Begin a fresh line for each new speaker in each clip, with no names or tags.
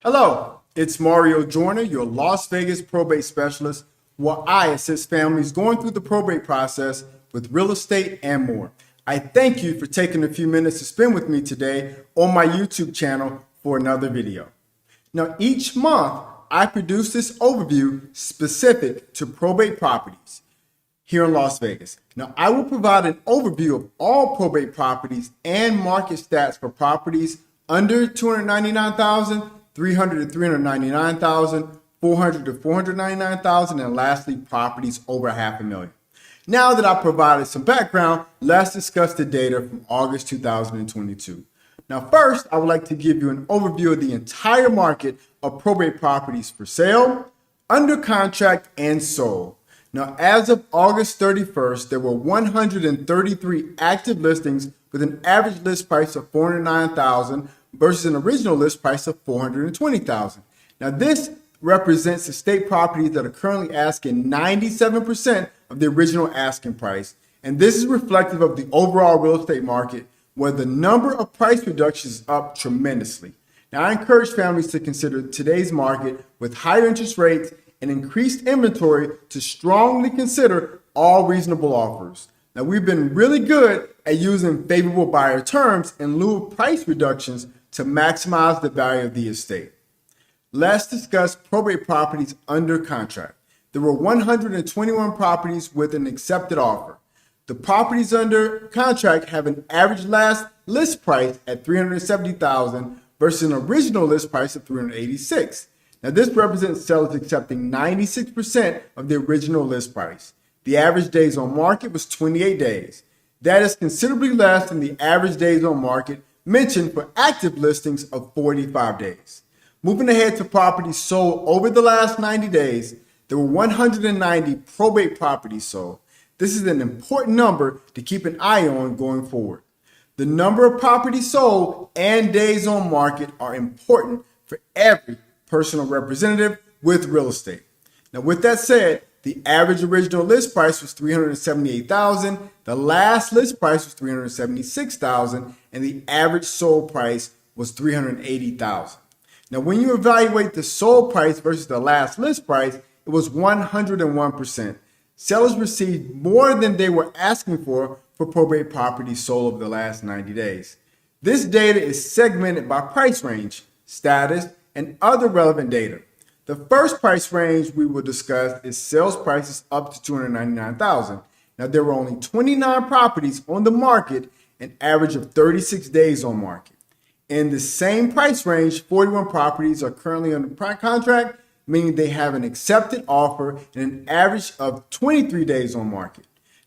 Hello, it's Mario Joyner, your Las Vegas probate specialist, where I assist families going through the probate process with real estate and more. I thank you for taking a few minutes to spend with me today on my YouTube channel for another video. Now, each month, I produce this overview specific to probate properties here in Las Vegas. Now, I will provide an overview of all probate properties and market stats for properties under $299,000, 300 to 399,000, 400 to 499,000, and lastly, properties over $500,000. Now that I've provided some background, let's discuss the data from August 2022. Now, first, I would like to give you an overview of the entire market of probate properties for sale, under contract, and sold. Now, as of August 31st, there were 133 active listings with an average list price of $409,000 versus an original list price of $420,000. Now, this represents the state properties that are currently asking 97% of the original asking price. And this is reflective of the overall real estate market, where the number of price reductions is up tremendously. Now, I encourage families to consider today's market with higher interest rates and increased inventory to strongly consider all reasonable offers. Now, we've been really good at using favorable buyer terms in lieu of price reductions to maximize the value of the estate. Let's discuss probate properties under contract. There were 121 properties with an accepted offer. The properties under contract have an average last list price at $370,000 versus an original list price of $386,000. Now, this represents sellers accepting 96% of the original list price. The average days on market was 28 days. That is considerably less than the average days on market mentioned for active listings of 45 days. Moving ahead to properties sold over the last 90 days, there were 190 probate properties sold. This is an important number to keep an eye on going forward. The number of properties sold and days on market are important for every personal representative with real estate. Now, with that said, the average original list price was $378,000, the last list price was $376,000, and the average sold price was $380,000. Now, when you evaluate the sold price versus the last list price, it was 101%. Sellers received more than they were asking for probate properties sold over the last 90 days. This data is segmented by price range, status, and other relevant data. The first price range we will discuss is sales prices up to $299,000. Now, there were only 29 properties on the market, an average of 36 days on market. In the same price range, 41 properties are currently under contract, meaning they have an accepted offer and an average of 23 days on market.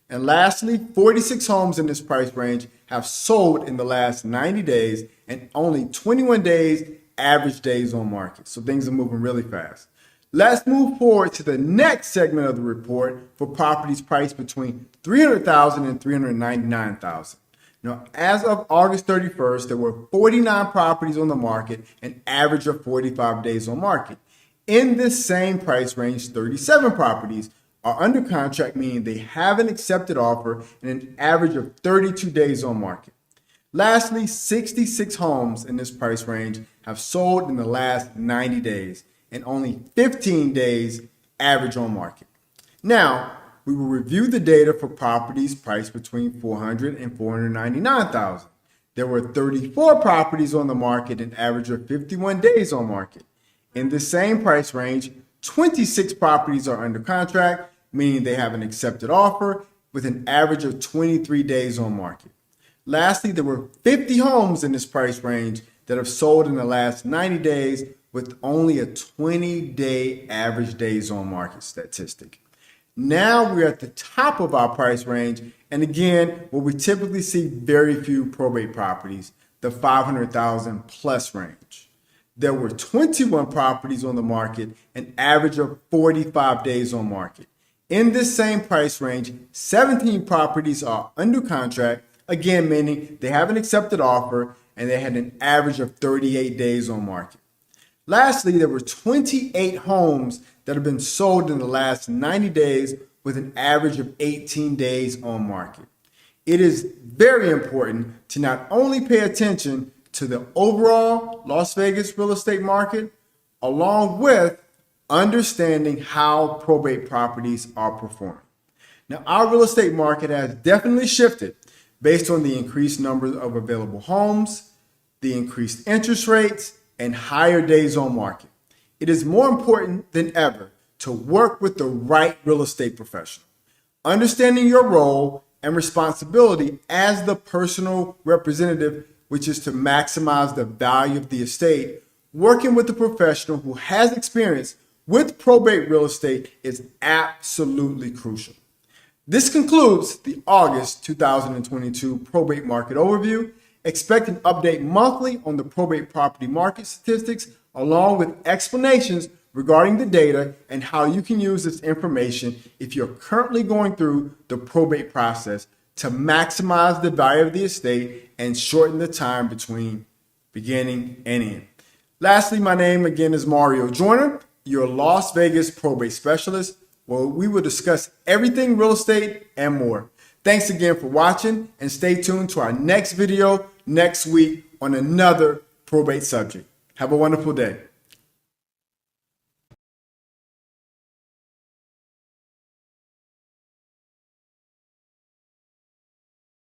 And lastly, 46 homes in this price range have sold in the last 90 days and only 21 days average days on market. So things are moving really fast. Let's move forward to the next segment of the report for properties priced between $300,000 and $399,000. Now, as of August 31st, there were 49 properties on the market, an average of 45 days on market. In this same price range, 37 properties are under contract, meaning they have an accepted offer and an average of 32 days on market. Lastly, 66 homes in this price range have sold in the last 90 days and only 15 days average on market. Now, we will review the data for properties priced between $400,000 and $499,000. There were 34 properties on the market, an average of 51 days on market. In the same price range, 26 properties are under contract, meaning they have an accepted offer with an average of 23 days on market. Lastly, there were 50 homes in this price range that have sold in the last 90 days with only a 20-day average days on market statistic. Now we're at the top of our price range, and again, where we typically see very few probate properties, the $500,000 plus range. There were 21 properties on the market, an average of 45 days on market. In this same price range, 17 properties are under contract, again, meaning they have an accepted offer and they had an average of 38 days on market. Lastly, there were 28 homes that have been sold in the last 90 days with an average of 18 days on market. It is very important to not only pay attention to the overall Las Vegas real estate market, along with understanding how probate properties are performing. Now, our real estate market has definitely shifted based on the increased number of available homes, the increased interest rates, and higher days on market. It is more important than ever to work with the right real estate professional. Understanding your role and responsibility as the personal representative, which is to maximize the value of the estate, working with a professional who has experience with probate real estate is absolutely crucial. This concludes the August 2022 probate market overview. Expect an update monthly on the probate property market statistics, along with explanations regarding the data and how you can use this information if you're currently going through the probate process to maximize the value of the estate and shorten the time between beginning and end. Lastly, my name again is Mario Joyner, your Las Vegas probate specialist, where we will discuss everything real estate and more. Thanks again for watching, and stay tuned to our next video next week on another probate subject. Have a wonderful day.